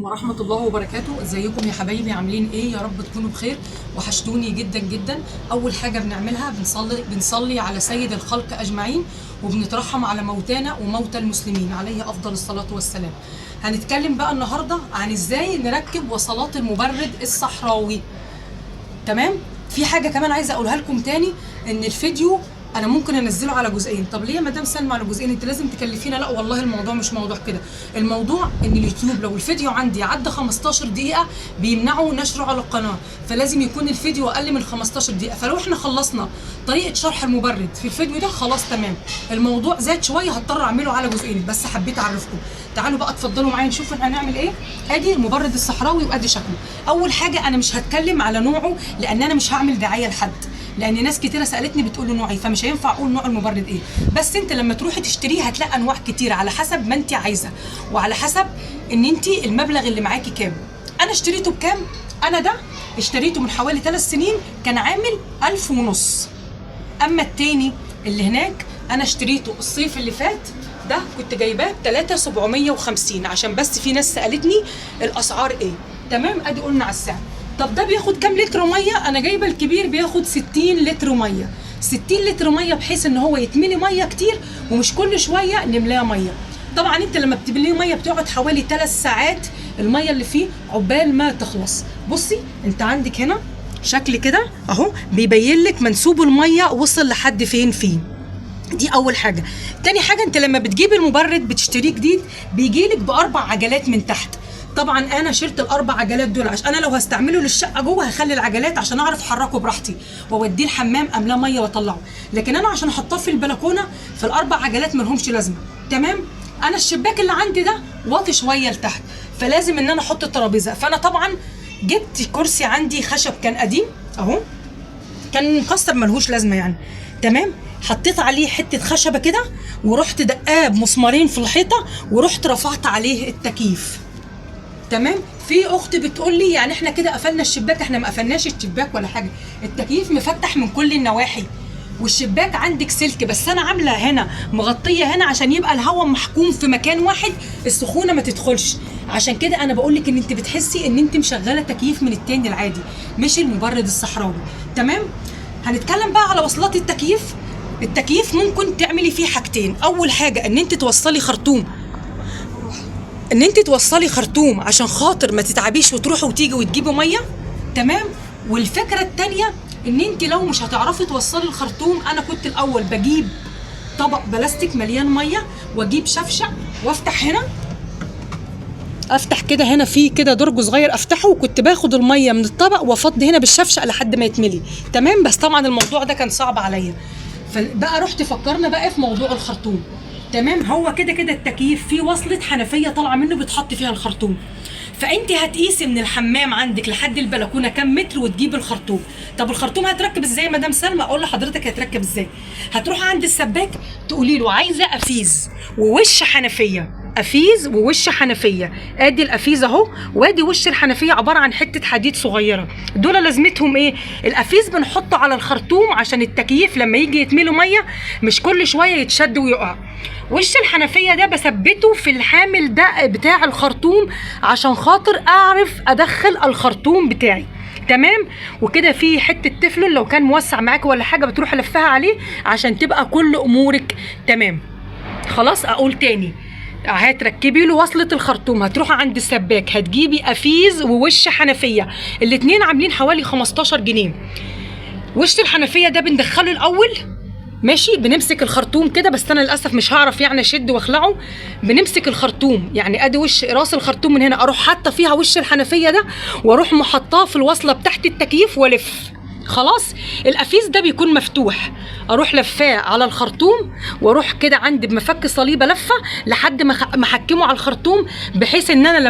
ورحمة الله وبركاته. ازيكم يا حبايبي، عاملين ايه؟ يا رب تكونوا بخير، وحشتوني جدا جدا. اول حاجة بنعملها بنصلي على سيد الخلق اجمعين، وبنترحم على موتانا وموتى المسلمين عليه افضل الصلاة والسلام. هنتكلم بقى النهاردة عن ازاي نركب وصلات المبرد الصحراوي. تمام؟ في حاجة كمان عايزة اقولها لكم تاني، ان الفيديو انا ممكن انزله على جزئين. طب ليه يا مدام سلمى على جزئين؟ انت لازم تكلفينا. لا والله الموضوع مش موضوع كده، الموضوع ان اليوتيوب لو الفيديو عندي عدى 15 دقيقه بيمنعوا نشره على القناه، فلازم يكون الفيديو اقل من 15 دقيقه. فلو احنا خلصنا طريقه شرح المبرد في الفيديو ده خلاص تمام. الموضوع زاد شويه هضطر اعمله على جزئين، بس حبيت اعرفكم. تعالوا بقى اتفضلوا معايا نشوف احنا هنعمل ايه. ادي المبرد الصحراوي وادي شكله. اول حاجه انا مش هتكلم على نوعه لان انا مش هعمل دعايه لحد، لان ناس كتيره سالتني بتقول له نوعي، فمش هينفع اقول نوع المبرد ايه. بس انت لما تروحي تشتريه هتلاقي انواع كتير على حسب ما انت عايزه، وعلى حسب ان انت المبلغ اللي معاكي كام. انا اشتريته بكام؟ انا ده اشتريته من حوالي 3 سنين كان عامل 1500. اما التاني اللي هناك انا اشتريته الصيف اللي فات، ده كنت جايباه ب 3750، عشان بس في ناس سالتني الاسعار ايه. تمام؟ ادي قلنا على السعر. طب ده بياخد كام لتر ميه؟ انا جايبه الكبير بياخد 60 لتر ميه. 60 لتر ميه بحيث ان هو يتملي ميه كتير ومش كل شويه نملاه ميه. طبعا انت لما بتمليه ميه بتقعد حوالي 3 ساعات الميه اللي فيه عقبال ما تخلص. بصي انت عندك هنا شكل كده اهو بيبين لك منسوب الميه وصل لحد فين فيه. دي اول حاجه. تاني حاجه، انت لما بتجيب المبرد بتشتريه جديد بيجيلك ب4 عجلات من تحت. طبعا انا شلت ال4 عجلات دول عشان انا لو هستعمله للشقه جوه هخلي العجلات عشان اعرف احركه براحتي واوديه الحمام املاه ميه واطلعه، لكن انا عشان احطاه في البلكونه فال4 عجلات ما لهمش لازمه. تمام؟ انا الشباك اللي عندي ده واطي شويه لتحت، فلازم ان انا احط ترابيزه. فانا طبعا جبت كرسي عندي خشب كان قديم اهو، كان مكسر ملهوش لازمه يعني. تمام؟ حطيت عليه حته خشبه كده ورحت دقاه بمسمارين في الحيطه ورحت رفعت عليه التكييف. تمام؟ في اخت بتقول لي يعني احنا كده قفلنا الشباك. احنا ما قفلناش الشباك ولا حاجه، التكييف مفتح من كل النواحي والشباك عندك سلك، بس انا عامله هنا مغطيه هنا عشان يبقى الهواء محكوم في مكان واحد، السخونه ما تدخلش. عشان كده انا بقول لك ان انت بتحسي ان انت مشغله تكييف من التاني العادي مش المبرد الصحراوي. تمام؟ هنتكلم بقى على وصلات التكييف. التكييف ممكن تعملي فيه حاجتين. اول حاجه ان انت توصلي خرطوم عشان خاطر ما تتعبيش وتروحي وتيجي وتجيبي ميه. تمام؟ والفكره الثانيه ان انت لو مش هتعرفي توصلي الخرطوم، انا كنت الاول بجيب طبق بلاستيك مليان ميه واجيب شفشق وافتح هنا، افتح كده هنا في كده درج صغير افتحه، وكنت باخد الميه من الطبق وافضي هنا بالشفشق لحد ما يتملي. تمام؟ بس طبعا الموضوع ده كان صعب عليا، فبقى رحت فكرنا بقى في موضوع الخرطوم. تمام؟ هو كده كده التكييف فيه وصله حنفيه طالعه منه بتحط فيها الخرطوم، فانت هتقيسي من الحمام عندك لحد البلكونه كام متر وتجيب الخرطوم. طب الخرطوم هتركب ازاي يا مدام سلمى؟ اقول لحضرتك هتركب ازاي. هتروحي عند السباك تقولي له عايزه افيز ووش حنفيه، افيز ووش حنفيه. ادي الافيز اهو، وادي وش الحنفيه عباره عن حته حديد صغيره. دول لازمتهم ايه؟ الافيز بنحطه على الخرطوم عشان التكييف لما يجي يتملوا ميه مش كل شويه يتشد ويقع. وش الحنفيه ده بثبته في الحامل ده بتاع الخرطوم عشان خاطر اعرف ادخل الخرطوم بتاعي. تمام؟ وكده في حته تفلون لو كان موسع معاك ولا حاجه بتروح لفها عليه عشان تبقى كل امورك تمام. خلاص اقول تاني، هتركبي له وصله الخرطوم، هتروحي عند السباك هتجيبي افيز ووش حنفيه، الاتنين عاملين حوالي 15 جنيه. وش الحنفيه ده بندخله الاول، ماشي؟ بنمسك الخرطوم كده، بس انا للاسف مش هعرف يعني اشد واخلعه. بنمسك الخرطوم يعني ادي وش راس الخرطوم من هنا، اروح حاطه فيها وش الحنفيه ده واروح محطاه في الوصله بتاعت التكييف والف. خلاص؟ الافيز ده بيكون مفتوح، اروح لفاه على الخرطوم واروح كده عندي بمفك صليبه لفه لحد ما احكمه على الخرطوم، بحيث ان انا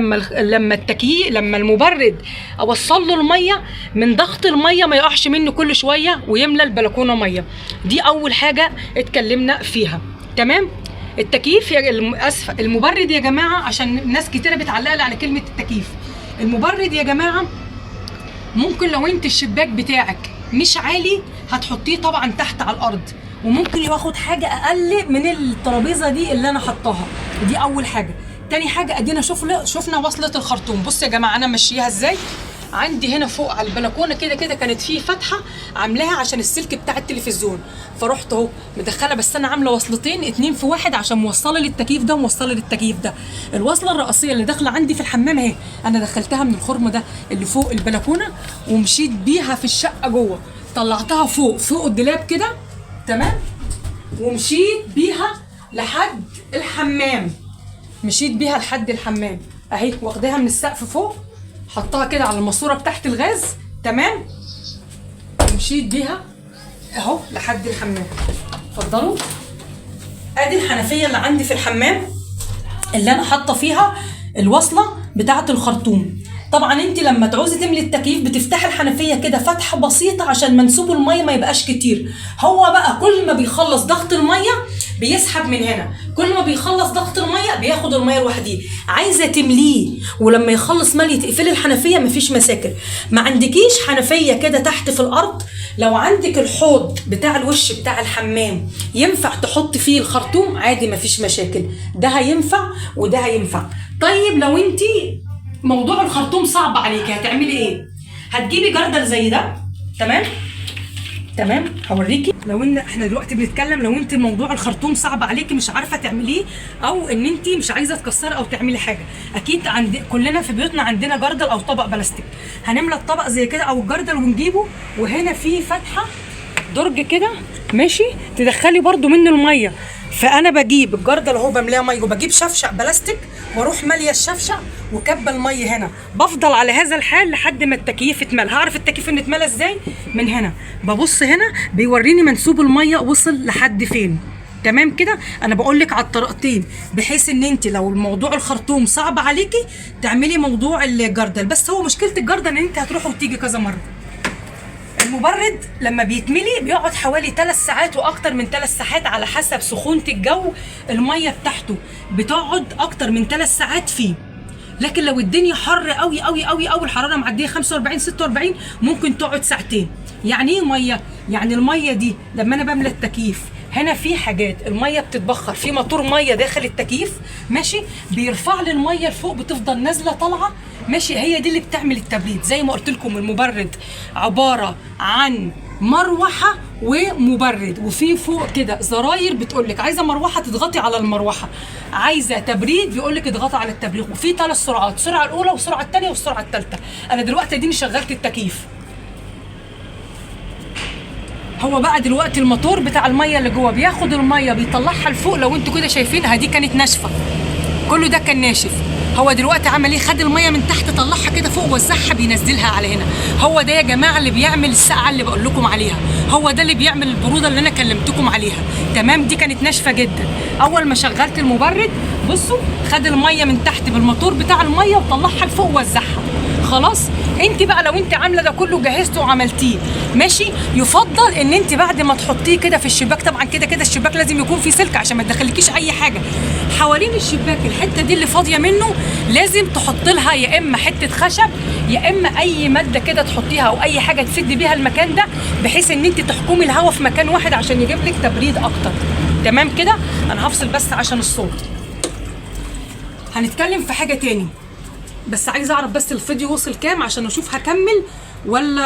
لما المبرد اوصل له الميه من ضغط الميه ما يقعش منه كل شويه ويملى البلكونه ميه. دي اول حاجه اتكلمنا فيها. تمام؟ التكييف اسفه المبرد يا جماعه، عشان ناس كتيره بتعلق لي على كلمه التكييف. المبرد يا جماعه ممكن لو انت الشباك بتاعك مش عالي هتحطيه طبعا تحت على الارض، وممكن ياخد حاجه اقل من الترابيزه دي اللي انا حطاها. دي اول حاجه. تاني حاجه ادينا شفنا وصله الخرطوم. بص يا جماعه انا ماشياها ازاي. عندي هنا فوق على البلكونه كده كانت في فتحه عاملاها عشان السلك بتاع التلفزيون، فرحت اهو مدخله، بس انا عامله وصلتين 2 في 1 عشان موصله للتكييف ده وموصله للتكييف ده. الوصله الرئيسيه اللي داخله عندي في الحمام اهي، انا دخلتها من الخرم ده اللي فوق البلكونه ومشيت بيها في الشقه جوه، طلعتها فوق الدولاب كده تمام، ومشيت بيها لحد الحمام، مشيت بيها لحد الحمام اهي، واخداها من السقف فوق، حطها كده على الماسوره بتاعت الغاز تمام، ومشيت بيها اهو لحد الحمام. اتفضلوا ادي الحنفيه اللي عندي في الحمام اللي انا حاطه فيها الوصله بتاعه الخرطوم. طبعا انت لما تعوزي تملي التكييف بتفتحي الحنفيه كده فتحه بسيطه عشان منسوب الميه ما يبقاش كتير. هو بقى كل ما بيخلص ضغط الميه بيسحب من هنا، كل ما بيخلص ضغط الميه بياخد الميه لوحديه. عايزه تمليه ولما يخلص ملي تقفلي الحنفيه مفيش مشاكل. ما عندكيش حنفيه كده تحت في الارض، لو عندك الحوض بتاع الوش بتاع الحمام ينفع تحط فيه الخرطوم عادي مفيش مشاكل، ده هينفع وده هينفع. طيب لو انت موضوع الخرطوم صعب عليكي هتعملي ايه؟ هتجيبي جردل زي ده تمام هوريكي. لو ان احنا دلوقتي بنتكلم لو انت موضوع الخرطوم صعب عليكي مش عارفه تعمليه، او ان انت مش عايزه تكسري او تعملي حاجه، اكيد كلنا في بيوتنا عندنا جردل او طبق بلاستيك. هنملى الطبق زي كده او الجردل ونجيبه، وهنا في فتحه درج كده ماشي تدخلي برده منه الميه. فانا بجيب الجردل اهو بملاه ميه، وبجيب شفشق بلاستيك واروح ماليه الشفشق وكب الميه هنا، بفضل على هذا الحال لحد ما التكييف اتملى. هعرف التكييف ان اتملى ازاي؟ من هنا ببص هنا بيوريني منسوب الميه وصل لحد فين تمام كده. انا بقول لك على الطريقتين بحيث ان انت لو الموضوع الخرطوم صعب عليكي تعملي موضوع الجردل، بس هو مشكله الجردل ان انت هتروحي وتيجي كذا مره. المبرد لما بيتملي بيقعد حوالي 3 ساعات واكتر من 3 ساعات على حسب سخونه الجو، الميه بتاعته بتقعد اكتر من 3 ساعات فيه. لكن لو الدنيا حر قوي قوي قوي قوي الحراره معديه 45 46 ممكن تقعد ساعتين. يعني ايه ميه؟ يعني الميه دي لما انا بملى التكييف هنا في حاجات الميه بتتبخر، في موتور ميه داخل التكييف ماشي بيرفع لي الميه لفوق بتفضل نازله طالعه ماشي، هي دي اللي بتعمل التبريد. زي ما قلت لكم المبرد عباره عن مروحه ومبرد، وفي فوق كده زراير بتقول لك عايزه مروحه تضغطي على المروحه، عايزه تبريد بيقول لك اضغطي على التبريد. وفي 3 سرعات، السرعه الاولى والسرعه الثانيه والسرعه الثالثه. انا دلوقتي اديني شغلت التكييف. هو بقى دلوقتي الموتور بتاع الميه اللي جوه بياخد الميه بيطلعها لفوق. لو انتوا كده شايفينها دي كانت ناشفه، كله ده كان ناشف. هو دلوقتي عمل ايه؟ خد الميه من تحت طلعها كده فوق وزعها بينزلها على هنا. هو ده يا جماعه اللي بيعمل السقعه اللي بقول لكم عليها، هو ده اللي بيعمل البروده اللي انا كلمتكم عليها تمام. دي كانت ناشفه جدا. اول ما شغلت المبرد بصوا خد الميه من تحت بالموتور بتاع الميه وطلعها لفوق ووزعها. خلاص انت بقى لو انت عامله ده كله جهزته وعملتيه ماشي، يفضل ان انت بعد ما تحطيه كده في الشباك، طبعا كده الشباك لازم يكون فيه سلك عشان ما تدخلكيش اي حاجه حوالين الشباك. الحته دي اللي فاضيه منه لازم تحط لها يا اما حته خشب يا اما اي ماده كده تحطيها او اي حاجه تسد بيها المكان ده، بحيث ان انت تحكمي الهواء في مكان واحد عشان يجيب لك تبريد اكتر تمام كده. انا هفصل بس عشان الصوت. هنتكلم في حاجه تاني، بس عايزه اعرف بس الفيديو وصل كام عشان اشوف هكمل ولا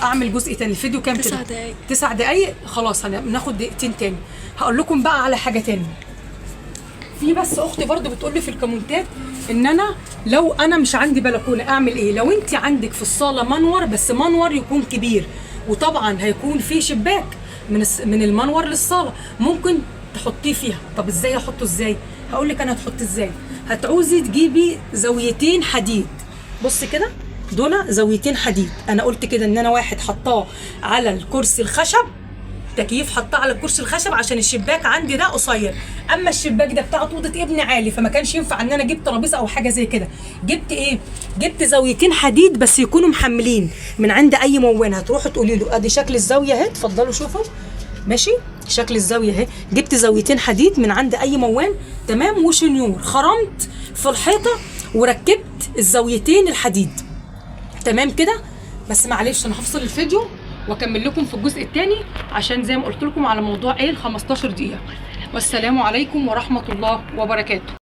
اعمل جزء تاني. الفيديو كام؟ 9 دقايق. 9 دقايق خلاص هناخد دقيقتين تاني. هقول لكم بقى على حاجه تاني. في بس اختي برضو بتقول لي في الكومنتات ان انا لو انا مش عندي بلكونه اعمل ايه؟ لو انت عندك في الصاله منور، بس منور يكون كبير، وطبعا هيكون في شباك من المنور للصاله ممكن تحطيه فيها. طب ازاي احطه؟ ازاي؟ هقول لك انا هتحط ازاي. هتعوزي تجيبي زاويتين حديد. بص كده دول زاويتين حديد. انا قلت كده ان انا واحد حطاه على الكرسي الخشب، تكييف حطاه على الكرسي الخشب عشان الشباك عندي ده قصير، اما الشباك ده بتاع اوضه ابني عالي فما كانش ينفع ان انا اجيب ترابيزه او حاجه زي كده. جبت ايه؟ جبت زاويتين حديد بس يكونوا محملين من عند اي موان. هتروحوا تقولي له ادي شكل الزاويه اهي، اتفضلوا شوفوا ماشي شكل الزاويه اهي. جبت زاويتين حديد من عند اي موان تمام، وشنيور خرمت في الحيطه وركبت الزاويتين الحديد تمام كده. بس معلش انا هفصل الفيديو واكمل لكم في الجزء الثاني عشان زي ما قلت لكم على موضوع ايه ال 15 دقيقه. والسلام عليكم ورحمه الله وبركاته.